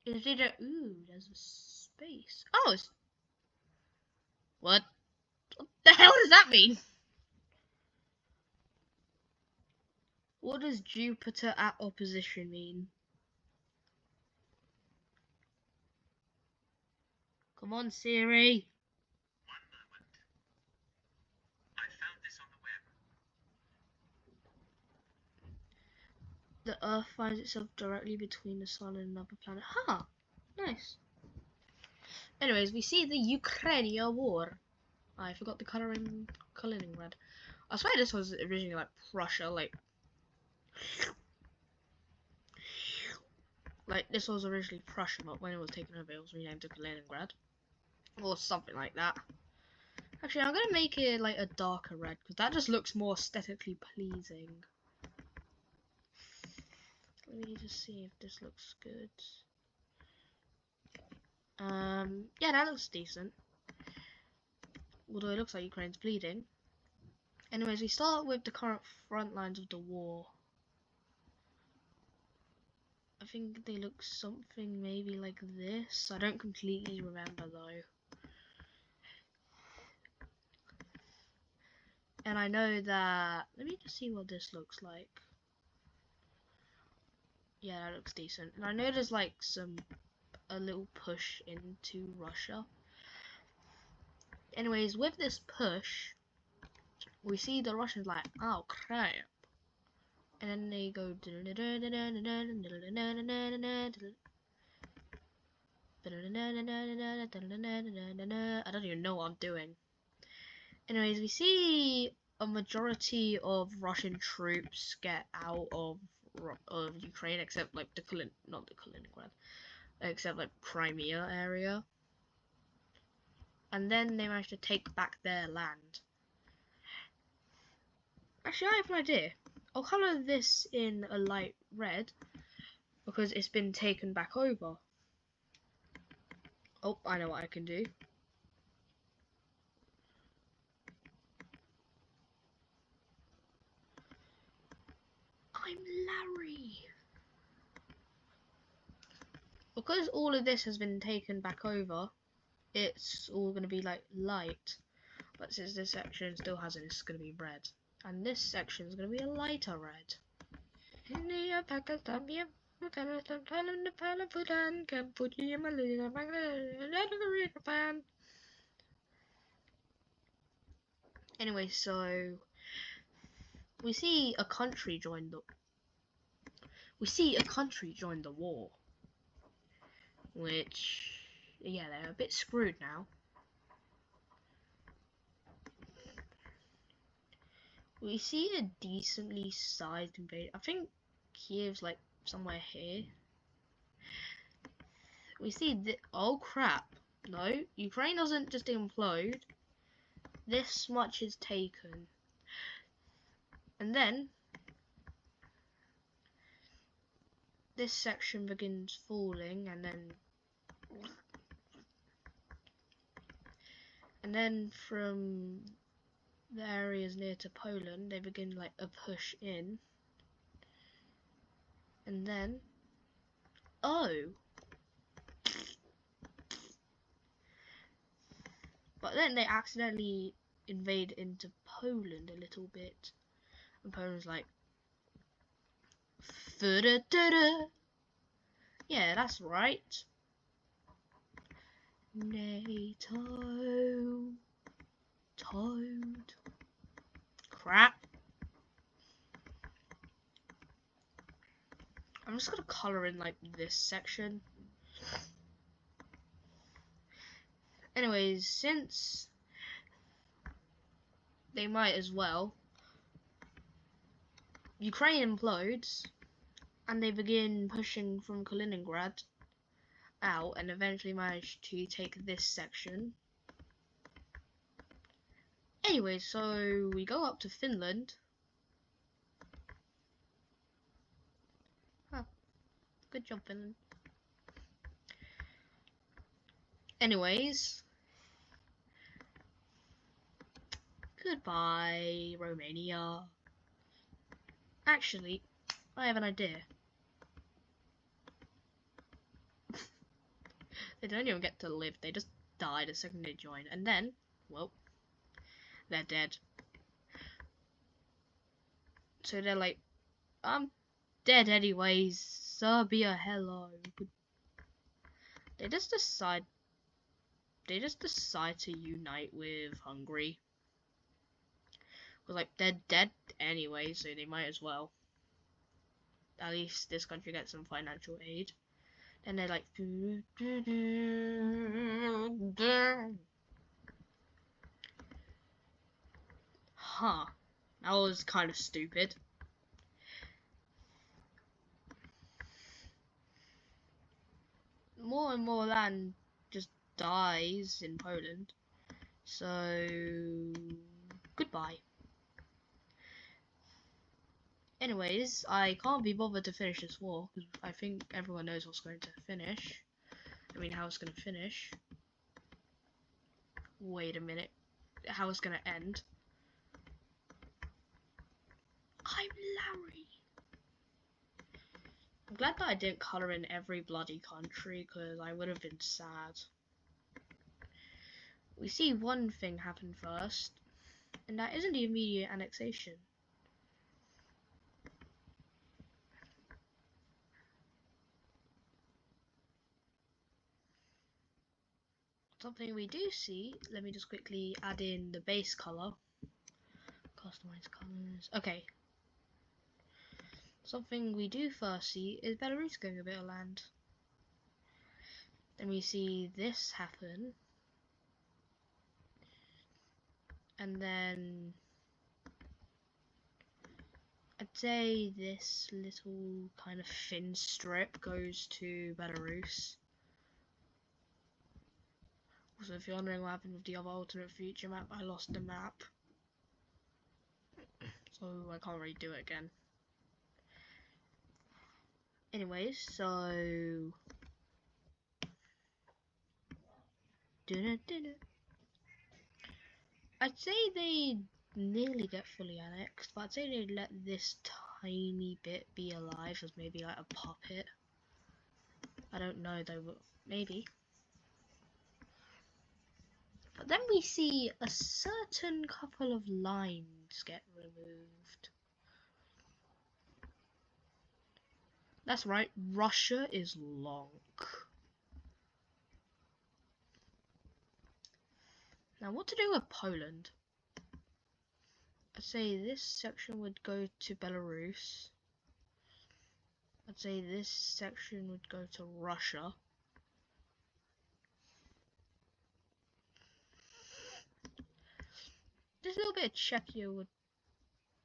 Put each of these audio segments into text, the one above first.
Is it a... Ooh, there's a space. Oh, it's... What? What the hell does that mean? What does Jupiter at opposition mean? Come on, Siri. One moment. I found this on the web. The Earth finds itself directly between the Sun and another planet. Huh. Nice. Anyways, we see the Ukraine war. I forgot the color in Kaliningrad. I swear this was originally like Prussia, like this was originally Prussia, but when it was taken over, it was renamed to Kaliningrad, or something like that. Actually, I'm gonna make it like a darker red because that just looks more aesthetically pleasing. Let me just see if this looks good. Yeah, that looks decent. Although it looks like Ukraine's bleeding. Anyways, we start with the current front lines of the war. I think they look something maybe like this. I don't completely remember though. And I know that... Let me just see what this looks like. Yeah, that looks decent. And I know there's like a little push into Russia. Anyways, with this push, we see the Russians like, oh crap. And then they go... I don't even know what I'm doing. Anyways, we see a majority of Russian troops get out of Ukraine, except like not the Kaliningrad, except like Crimea area. And then they managed to take back their land. Actually, I have an idea. I'll colour this in a light red because it's been taken back over. Oh, I know what I can do. I'm Larry. Because all of this has been taken back over, it's all going to be like light. But since this section still has it, it's going to be red. And this section is going to be a lighter red. Anyway, so we see a country join the war, which, yeah, they're a bit screwed now. We see a decently sized invasion. I think Kiev's like somewhere here. We see oh crap. No, Ukraine doesn't just implode. This much is taken. And then this section begins falling, and then from the areas near to Poland they begin like a push in, and then but then they accidentally invade into Poland a little bit, and Poland's like, yeah, that's right, NATO, Toad, crap. I'm just gonna color in like this section. Anyways, since they might as well, Ukraine implodes and they begin pushing from Kaliningrad out and eventually manage to take this section. Anyway, so we go up to Finland. Huh. Good job, Finland. Anyways, goodbye, Romania. Actually, I have an idea. They don't even get to live. They just die the second they join, and then, well, they're dead. So they're like, I'm dead anyways. Serbia, hello. They just decide. They just decide to unite with Hungary. Cause like they're dead anyway, so they might as well. At least this country gets some financial aid. And they're like, huh? That was kind of stupid. More and more land just dies in Poland. So goodbye. Anyways, I can't be bothered to finish this war because I think everyone knows what's going to finish. I mean, how it's going to finish. Wait a minute. How it's going to end. I'm Larry. I'm glad that I didn't colour in every bloody country because I would have been sad. We see one thing happen first, and that isn't the immediate annexation. Something we do see, let me just quickly add in the base colour. Customize colours. Okay. Something we do first see is Belarus getting a bit of land. Then we see this happen. And then I'd say this little kind of thin strip goes to Belarus. Also, if you're wondering what happened with the other alternate future map, I lost the map. So I can't really do it again. Anyways, so I'd say they nearly get fully annexed, but I'd say they'd let this tiny bit be alive as maybe like a puppet. I don't know though, but maybe. But then we see a certain couple of lines get removed. That's right, Russia is long. Now what to do with Poland? I'd say this section would go to Belarus. I'd say this section would go to Russia. This little bit of Czechia would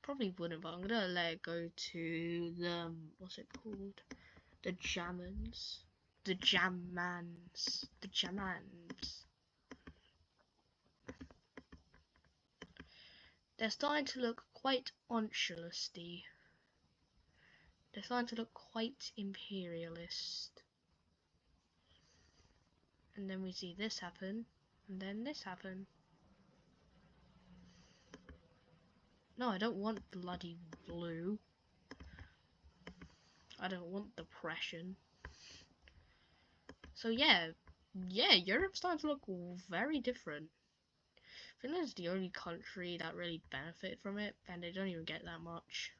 probably wouldn't, but I'm gonna let it go to the what's it called? The Germans. The Germans. The Germans. They're starting to look quite Anschlusty. They're starting to look quite imperialist. And then we see this happen, and then this happen. No, I don't want bloody blue. I don't want depression. So yeah, Europe's starting to look very different. Finland's the only country that really benefited from it, and they don't even get that much.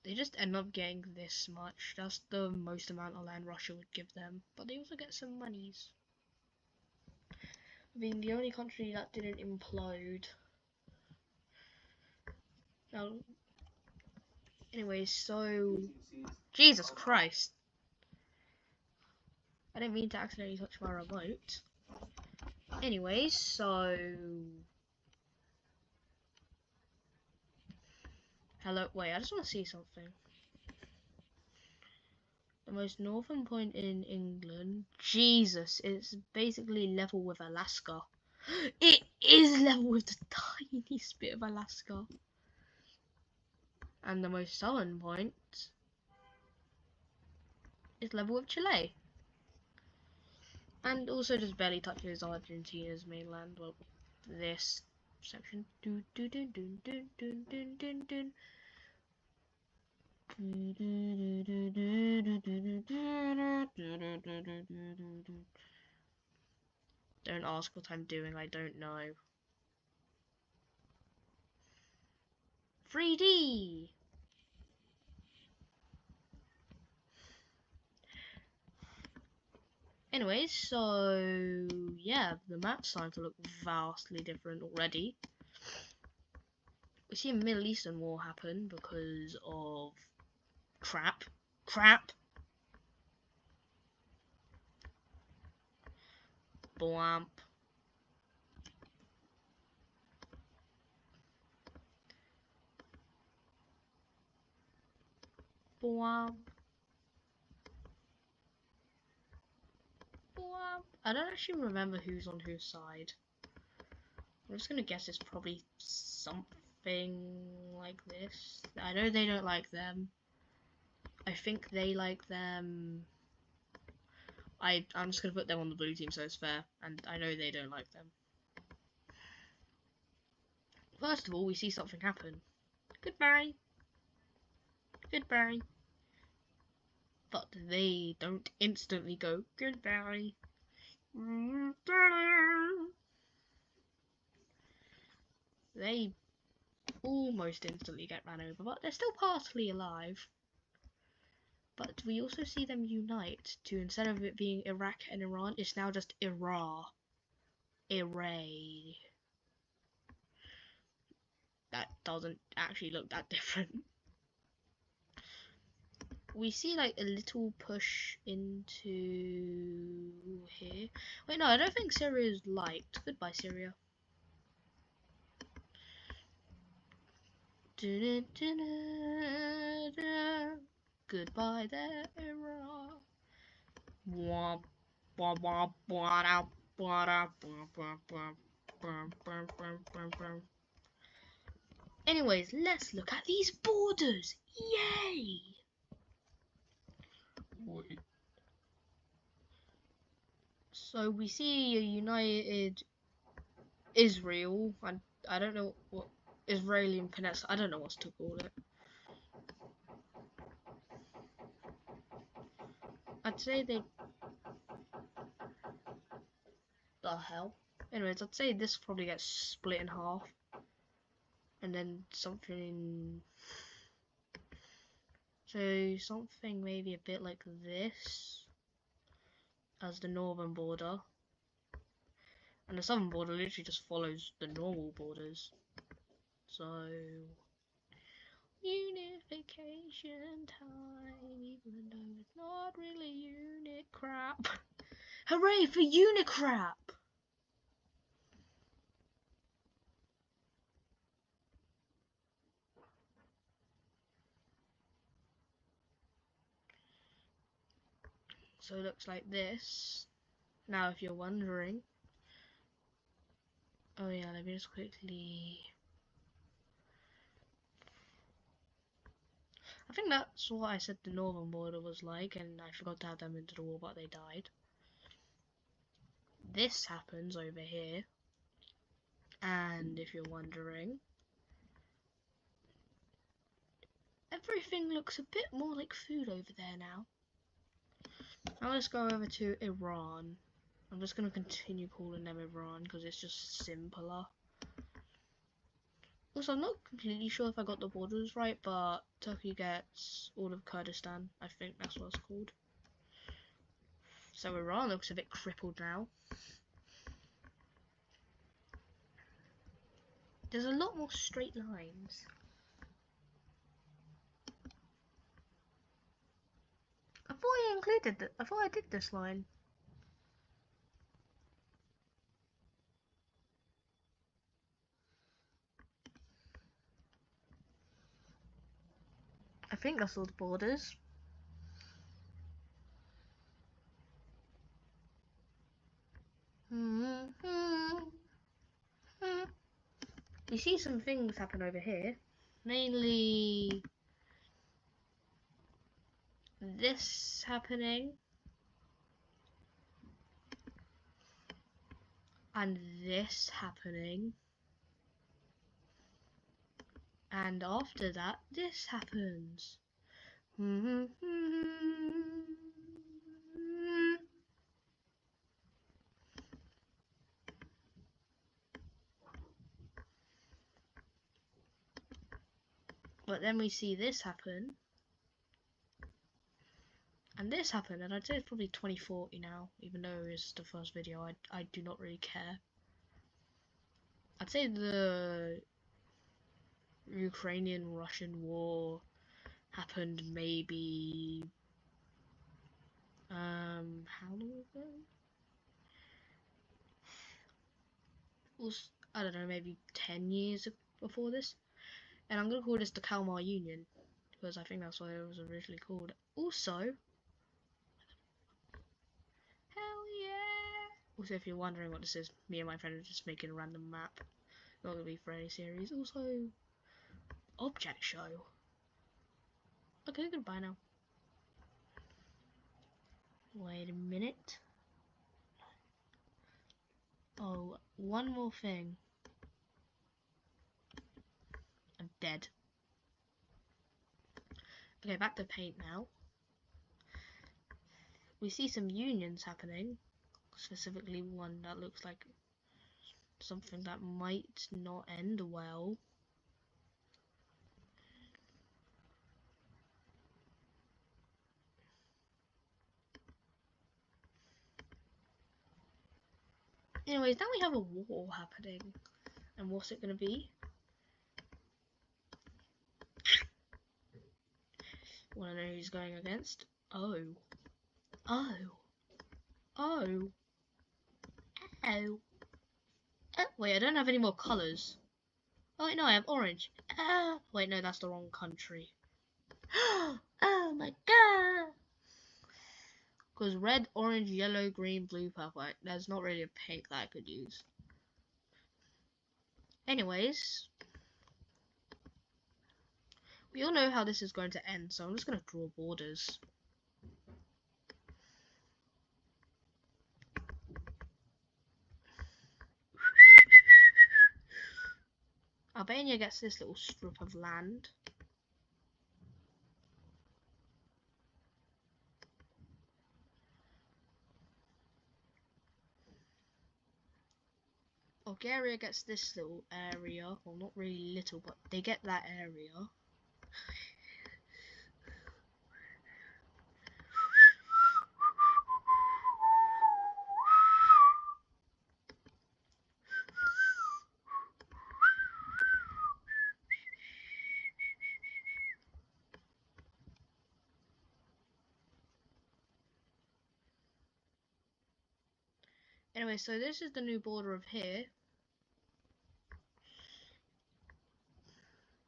They just end up getting this much. That's the most amount of land Russia would give them, but they also get some monies. Being the only country that didn't implode. Now, anyways, so Jesus Christ, I didn't mean to accidentally touch my remote. Anyways, so hello. Wait, I just want to see something. The most northern point in England. Jesus, it's basically level with Alaska. It is level with the tiniest bit of Alaska. And the most southern point is level with Chile. And also just barely touches Argentina's mainland. Well, this section. ask what I'm doing, I don't know. 3D! Anyways, so yeah, the map's starting to look vastly different already. We see a Middle Eastern war happen because of crap. Blamp. Blamp. Blamp. I don't actually remember who's on whose side. I'm just gonna guess it's probably something like this. I know they don't like them. I think they like them. I'm just gonna put them on the blue team so it's fair, and I know they don't like them. First of all, we see something happen. Goodbye. Goodbye. But they don't instantly go goodbye. They almost instantly get ran over, but they're still partly alive. But we also see them unite to, instead of it being Iraq and Iran, it's now just Iraq. Iray. That doesn't actually look that different. We see like a little push into here. Wait, no, I don't think Syria is liked. Goodbye, Syria. Goodbye there, Iraq. Anyways, let's look at these borders. Yay! So we see a united Israel, and I don't know what Israeli and Peninsula. I don't know what to call it. I'd say they. The hell. Anyways, I'd say this probably gets split in half, and then something. So something maybe a bit like this as the northern border, and the southern border literally just follows the normal borders. So unification time, even though it's not really unit crap. Hooray for Unicrap! So it looks like this. Now if you're wondering. Oh yeah, let me just quickly. I think that's what I said the northern border was like, and I forgot to add them into the war, but they died. This happens over here. And if you're wondering, everything looks a bit more like food over there now. Now let's go over to Iran. I'm just going to continue calling them Iran because it's just simpler. Also, I'm not completely sure if I got the borders right, but Turkey gets all of Kurdistan. I think that's what it's called. So Iran looks a bit crippled now. There's a lot more straight lines. I thought I included that. I thought I did this line. I think that's all the borders. You see some things happen over here. Mainly this happening. And this happening. And after that, this happens. But then we see this happen. And this happened, and I'd say it's probably 2040 now, even though it's the first video. I do not really care. I'd say the Ukrainian-Russian war happened maybe how long ago? Was, I don't know, maybe 10 years before this. And I'm gonna call this the Kalmar Union because I think that's what it was originally called. Also, hell yeah! Also, if you're wondering what this is, me and my friend are just making a random map. Not gonna be for any series. Also, object show. Okay, goodbye now. Wait a minute. Oh, one more thing. I'm dead. Okay, back to paint now. We see some unions happening. Specifically one that looks like something that might not end well. Anyways, now we have a war happening. And what's it gonna be? Wanna know who's going against? Oh. Oh. Oh. Oh. Wait, I don't have any more colours. Oh wait, no, I have orange. Wait, no, that's the wrong country. Oh my god! Because red, orange, yellow, green, blue, purple. There's not really a pink that I could use. Anyways, we all know how this is going to end, so I'm just going to draw borders. Albania gets this little strip of land. Bulgaria gets this little area. Well, not really little, but they get that area. Anyway, so this is the new border of here.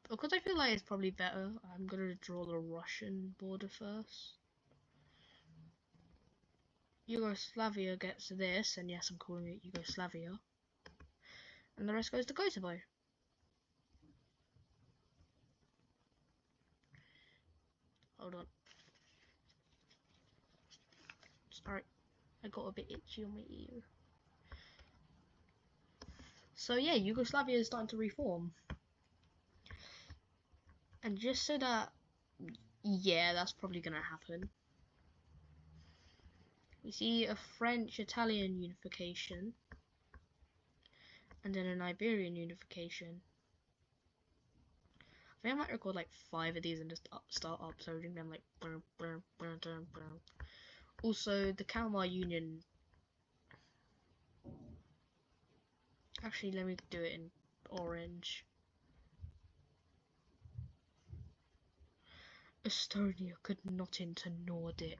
Because I feel like it's probably better, I'm going to draw the Russian border first. Yugoslavia gets this, and yes, I'm calling it Yugoslavia. And the rest goes to Kosovo. Hold on. Sorry, I got a bit itchy on my ear. So yeah, Yugoslavia is starting to reform. And just so that, yeah, that's probably gonna happen. We see a French-Italian unification. And then an Iberian unification. I think I might record like 5 of these and just start uploading them like. Also, the Kalmar Union. Actually, let me do it in orange. Estonia could not enter Nordic.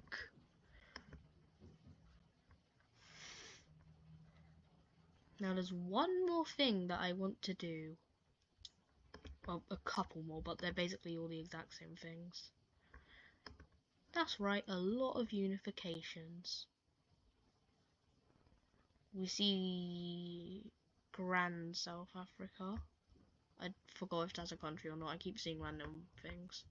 Now there's one more thing that I want to do. Well, a couple more, but they're basically all the exact same things. That's right, a lot of unifications. We see Grand South Africa. I forgot if that's a country or not. I keep seeing random things.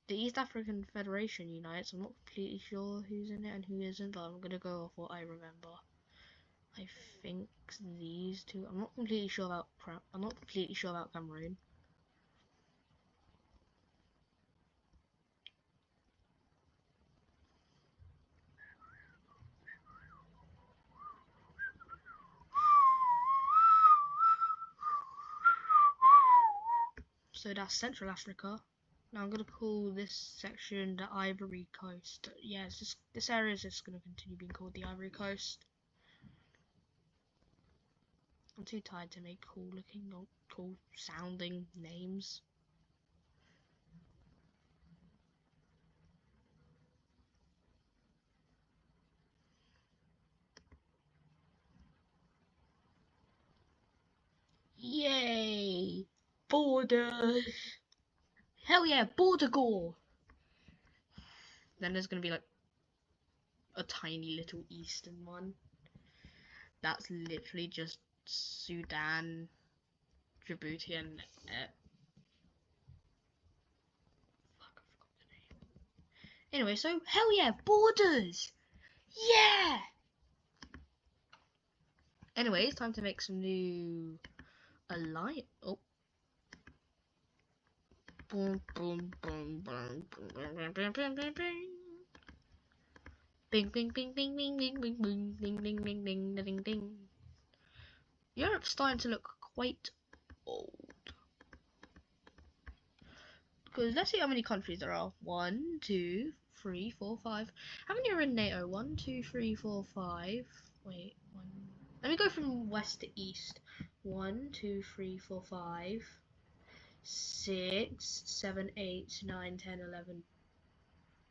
The East African Federation unites. I'm not completely sure who's in it and who isn't, but I'm gonna go off what I remember. I think these two. I'm not completely sure about Cameroon. So that's Central Africa. Now I'm gonna call this section the Ivory Coast. Yeah, this area is just gonna continue being called the Ivory Coast. I'm too tired to make cool looking or cool sounding names. Yay! Borders! Hell yeah, border gore! Then there's gonna be like a tiny little eastern one. That's literally just Sudan, Djibouti, and fuck, I forgot the name. Anyway, so hell yeah, borders! Yeah! Anyway, it's time to make some new alliance. Oh. Boom, boom, boom, boom, boom, boom, boom, boom, boom, boom. Bing, bing, bing, bing, bing, bing, bing, bing, ding, ding, ding, ding, ding, ding. Europe's starting to look quite old. Because let's see how many countries there are. 1, 2, 3, 4, 5. How many are in NATO? 1, 2, 3, 4, 5. Wait, 1. Let me go from west to east. 1, 2, 3, 4, 5. 6, 7, 8, 9, 10, 11.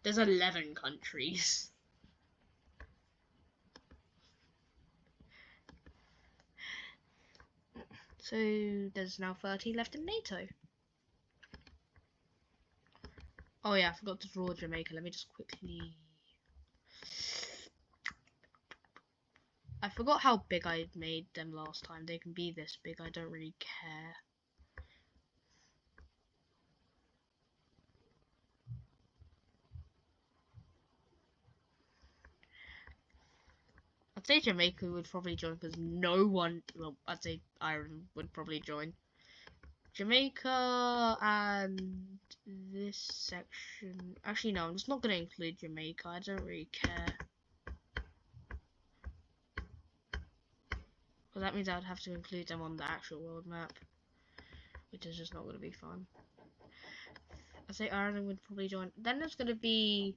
There's 11 countries. So there's now 13 left in NATO. Oh yeah, I forgot to draw Jamaica. Let me just quickly... I forgot how big I made them last time. They can be this big, I don't really care. I'd say Jamaica would probably join because no one, well, I'd say Ireland would probably join. Jamaica and this section. Actually, no, I'm just not going to include Jamaica. I don't really care. Because that means I'd have to include them on the actual world map, which is just not going to be fun. I'd say Ireland would probably join. Then there's going to be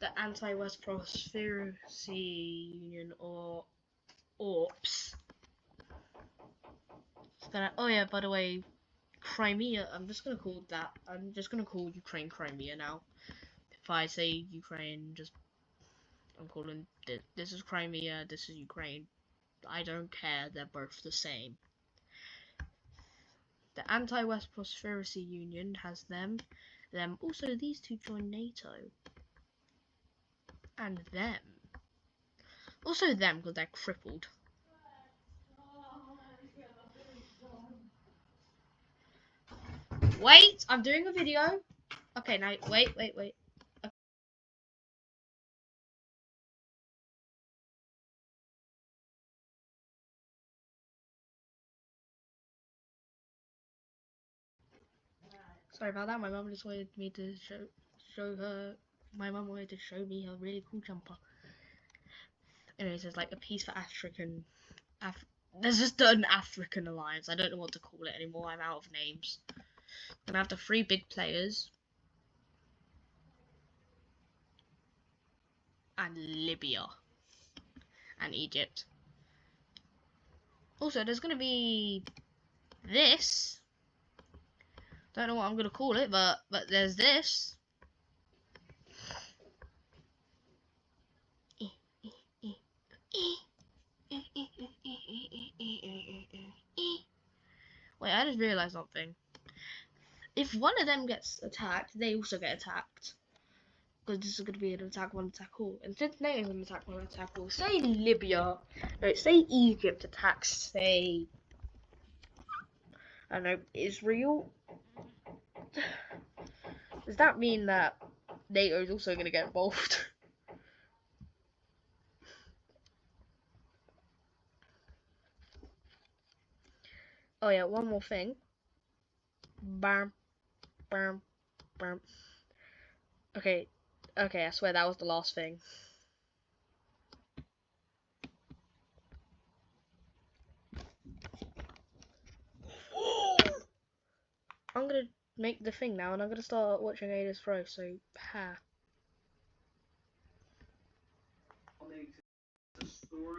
the Anti-West Prosperity Union, or AUPS. It's gonna, oh yeah, by the way, Crimea, I'm just gonna call that, I'm just gonna call Ukraine Crimea now. If I say Ukraine, just, I'm calling, this is Crimea, this is Ukraine. I don't care, they're both the same. The Anti-West Prosperity Union has them. Also these two join NATO. And them. Also them, because they're crippled. Wait, I'm doing a video. Okay, now, wait. Okay. Sorry about that, my mum just wanted me to my mum wanted to show me a really cool jumper. Anyways, there's like a piece for there's just an African alliance. I don't know what to call it anymore. I'm out of names. Gonna have the 3 big players. And Libya. And Egypt. Also, there's gonna be this. Don't know what I'm gonna call it, but there's this. Wait, I just realised something. If one of them gets attacked, they also get attacked. Because this is going to be an attack one, attack all. And since NATO is an attack one, attack all, say Libya, no, say Egypt attacks, say, I don't know, Israel. Does that mean that NATO is also going to get involved? Oh yeah, one more thing. Bam, bam, bam. Okay, I swear that was the last thing. I'm gonna make the thing now, and I'm gonna start watching Ada's Throw. So, ha.